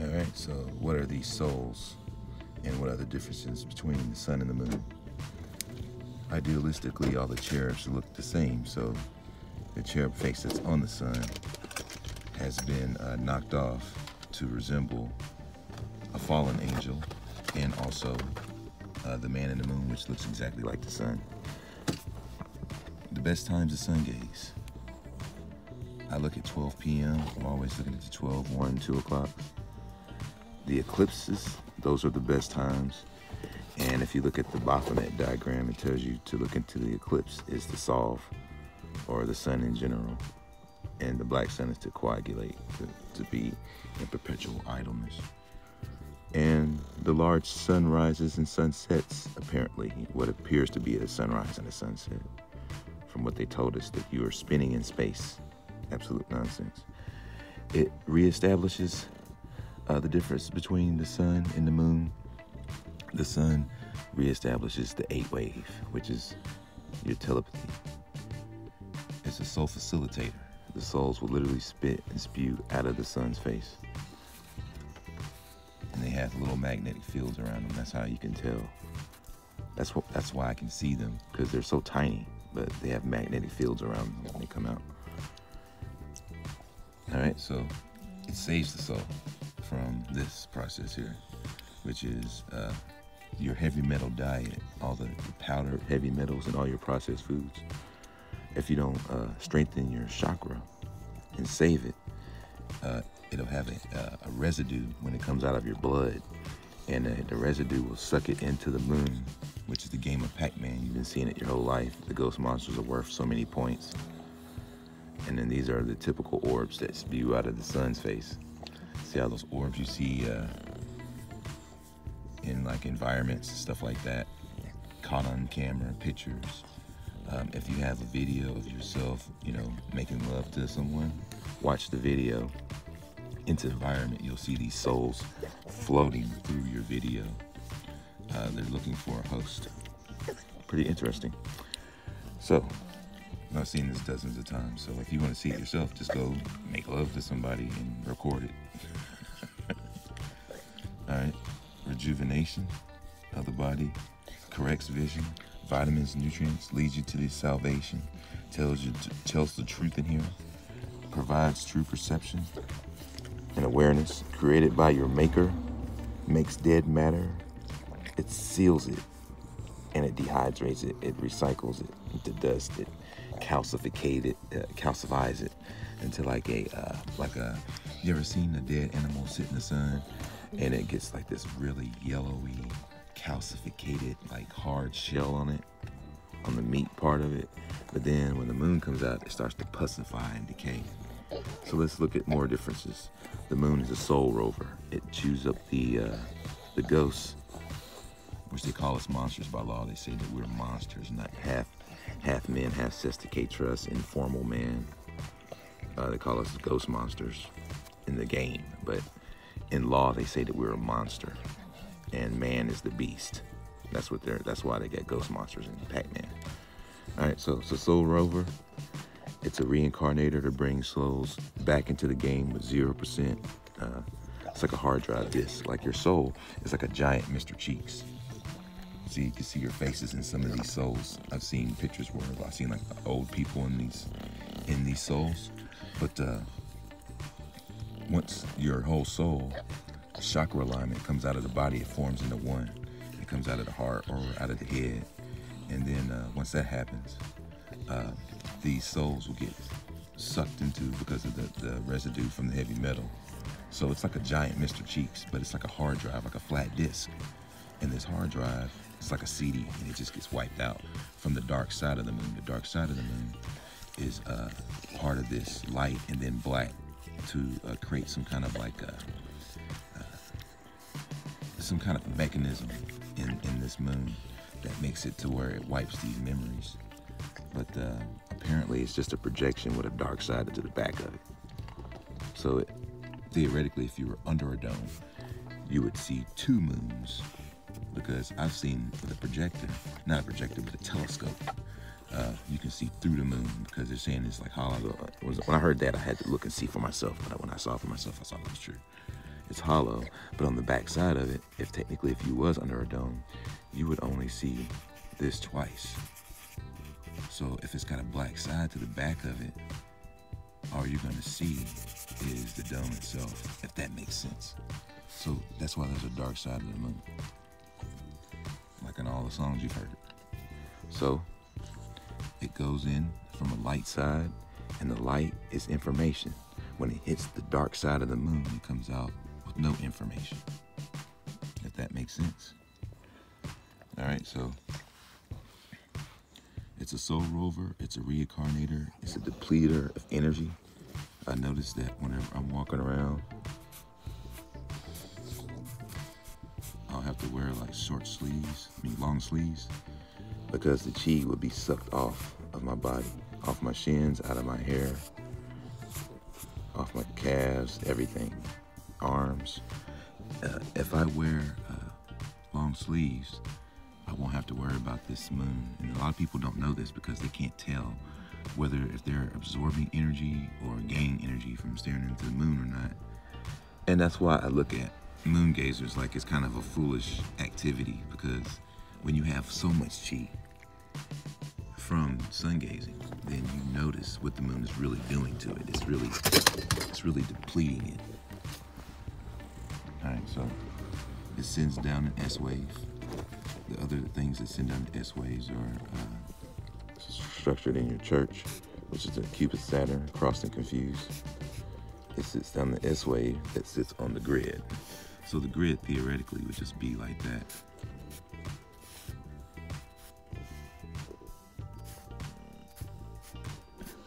All right, so what are these souls and what are the differences between the sun and the moon? Idealistically, all the cherubs look the same. So the cherub face that's on the sun has been knocked off to resemble a fallen angel, and also the man in the moon, which looks exactly like the sun. The best times to sun gaze. I look at 12 p.m. I'm always looking at the 12, 1, 2 o'clock. The eclipses, those are the best times. And if you look at the Baphomet diagram, it tells you to look into the eclipse is to solve, or the sun in general. And the black sun is to coagulate, to be in perpetual idleness. And the large sunrises and sunsets, apparently, what appears to be a sunrise and a sunset, from what they told us, that you are spinning in space. Absolute nonsense. It reestablishes the difference between the sun and the moon. The sun reestablishes the 8 wave, which is your telepathy. It's a soul facilitator. The souls will literally spit and spew out of the sun's face. And they have little magnetic fields around them. That's how you can tell. That's why I can see them, because they're so tiny, but they have magnetic fields around them when they come out. All right, so it saves the soul from this process here, which is your heavy metal diet, all the powdered heavy metals and all your processed foods. If you don't strengthen your chakra and save it, it'll have a residue when it comes out of your blood, and the residue will suck it into the moon, which is the game of Pac-Man. You've been seeing it your whole life. The ghost monsters are worth so many points. And then these are the typical orbs that spew out of the sun's face. See how those orbs you see in like environments and stuff like that, caught on camera, pictures. If you have a video of yourself, making love to someone, watch the video. Into the environment, you'll see these souls floating through your video. They're looking for a host. Pretty interesting. So, I've seen this dozens of times. So if you want to see it yourself, just go make love to somebody and record it. All right. Rejuvenation of the body, corrects vision, vitamins, nutrients, leads you to the salvation, tells the truth in here, provides true perception and awareness, created by your maker, makes dead matter, it seals it, and it dehydrates it, it recycles it into dust, it calcifies it into like a, you ever seen a dead animal sit in the sun and it gets like this really yellowy, calcified, like hard shell on it, on the meat part of it. But then when the moon comes out, it starts to pussify and decay. So let's look at more differences. The moon is a soul rover. It chews up the ghosts, which they call us monsters by law. They say that we're monsters, not half men, half cesticatrus, informal man. They call us ghost monsters in the game, but in law they say that we're a monster, and man is the beast. That's why they get ghost monsters in Pac-Man. All right, so it's a soul rover. It's a reincarnator to bring souls back into the game with 0%. It's like a hard drive disk. Like your soul is like a giant Mr. Cheeks. So you can see your faces in some of these souls. I've seen pictures where I've seen like old people in these souls. But once your whole soul chakra alignment comes out of the body, it forms into one. It comes out of the heart or out of the head. And then once that happens, these souls will get sucked into because of the residue from the heavy metal. So it's like a giant Mr. Cheeks, but it's like a hard drive, like a flat disk. And this hard drive, it's like a CD, and it just gets wiped out from the dark side of the moon. The dark side of the moon is part of this light and then black to create some kind of like some kind of mechanism in this moon that makes it to where it wipes these memories. But apparently it's just a projection with a dark side to the back of it. So theoretically, if you were under a dome, you would see 2 moons, because I've seen with a projector, not a projector, but a telescope, you can see through the moon, because they're saying it's like hollow. When I heard that, I had to look and see for myself. But when I saw it for myself, I saw it was true. It's hollow, but on the back side of it, if you was under a dome, you would only see this twice. So if it's got a black side to the back of it, all you're gonna see is the dome itself, if that makes sense. So that's why there's a dark side of the moon, like in all the songs you've heard. So it goes in from a light side, and the light is information. When it hits the dark side of the moon, it comes out with no information, if that makes sense. All right, so it's a soul rover, it's a reincarnator, it's a depleter of energy. I noticed that whenever I'm walking around, I'll have to wear like long sleeves, because the chi would be sucked off of my body, off my shins, out of my hair, off my calves, everything, arms. If I wear long sleeves, I won't have to worry about this moon. And a lot of people don't know this because they can't tell whether if they're absorbing energy or gaining energy from staring into the moon or not. And that's why I look at moon gazers like it's kind of a foolish activity, because when you have so much chi from sun gazing, then you notice what the moon is really doing to it. It's really depleting it. All right, so it sends down an S wave. The other things that send down the S waves are structured in your church, which is a Cupid Saturn crossed and confused. It sits down the S wave that sits on the grid. So the grid theoretically would just be like that.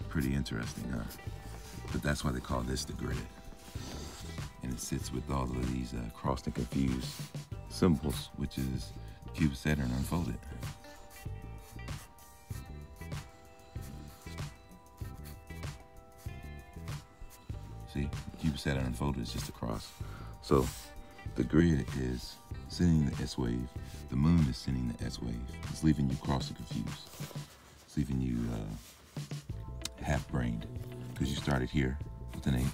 Pretty interesting, huh? But that's why they call this the grid. And it sits with all of these crossed and confused symbols, which is Cupid Saturn unfolded. See, Cupid Saturn unfolded is just a cross. So the grid is sending the S wave. The moon is sending the S wave. It's leaving you crossed and confused. It's leaving you half-brained, because you started here with an 8,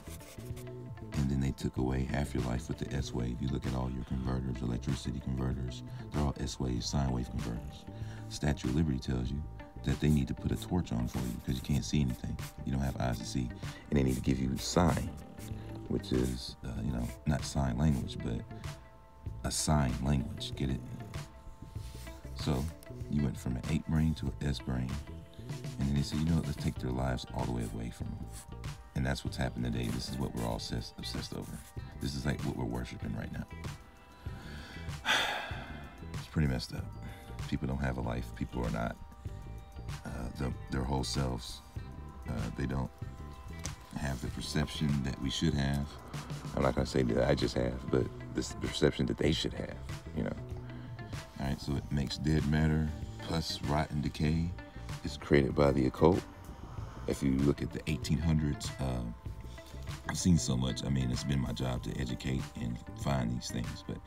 and then they took away half your life with the S wave. You look at all your converters, electricity converters, they're all S wave, sine wave converters. Statue of Liberty tells you that they need to put a torch on for you because you can't see anything. You don't have eyes to see, and they need to give you sign, which is, not sign language, but a sign language. Get it? So you went from an 8 brain to an S brain. And then they said, let's take their lives all the way away from them. And that's what's happened today. This is what we're all obsessed over. This is like what we're worshiping right now. It's pretty messed up. People don't have a life. People are not their whole selves. They don't have the perception that we should have. I'm not going to say that I just have, but this perception that they should have, All right, so it makes dead matter, pus, rot, and decay. It's created by the occult. If you look at the 1800s, I've seen so much. It's been my job to educate and find these things. But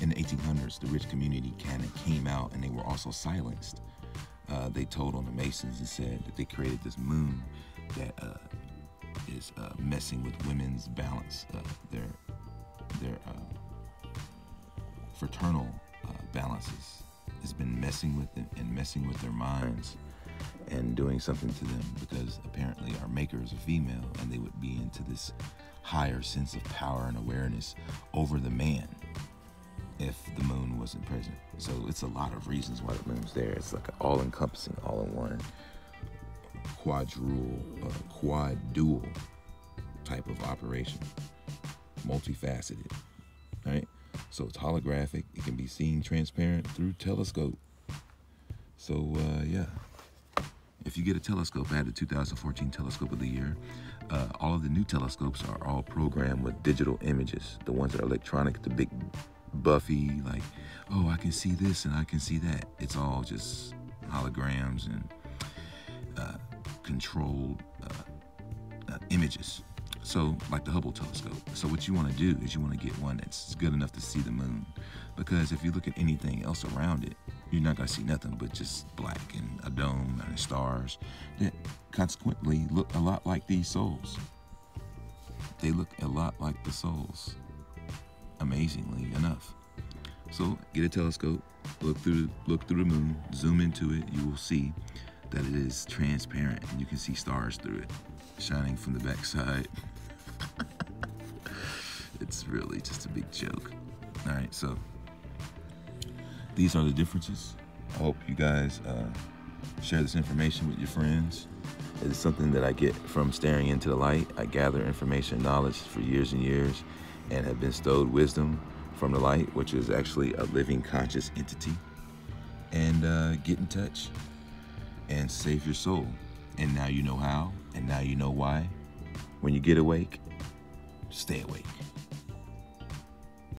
in the 1800s, the rich community kind of came out, and they were also silenced. They told on the Masons and said that they created this moon that is messing with women's balance, their fraternal balances. It's been messing with them and messing with their minds and doing something to them, because apparently our maker is a female, and they would be into this higher sense of power and awareness over the man if the moon wasn't present. So it's a lot of reasons why the moon's there. It's like an all-encompassing, all-in-one, quad dual type of operation, multifaceted, right? So it's holographic. It can be seen transparent through telescope. So yeah. If you get a telescope, I had the 2014 Telescope of the Year. All of the new telescopes are all programmed with digital images. The ones that are electronic, the big Buffy, like, oh, I can see this and I can see that. It's all just holograms and controlled images. So, like the Hubble telescope. So what you want to do is you want to get one that's good enough to see the moon. Because if you look at anything else around it, you're not going to see nothing but just black and a dome and stars that consequently look a lot like these souls. They look a lot like the souls amazingly enough. So get a telescope, look through the moon, zoom into it. You will see that it is transparent, and you can see stars through it, shining from the backside. It's really just a big joke. All right, so these are the differences. I hope you guys share this information with your friends. It is something that I get from staring into the light. I gather information, knowledge for years and years, and have bestowed wisdom from the light, which is actually a living conscious entity. And get in touch and save your soul. And now you know how, and now you know why. When you get awake, stay awake.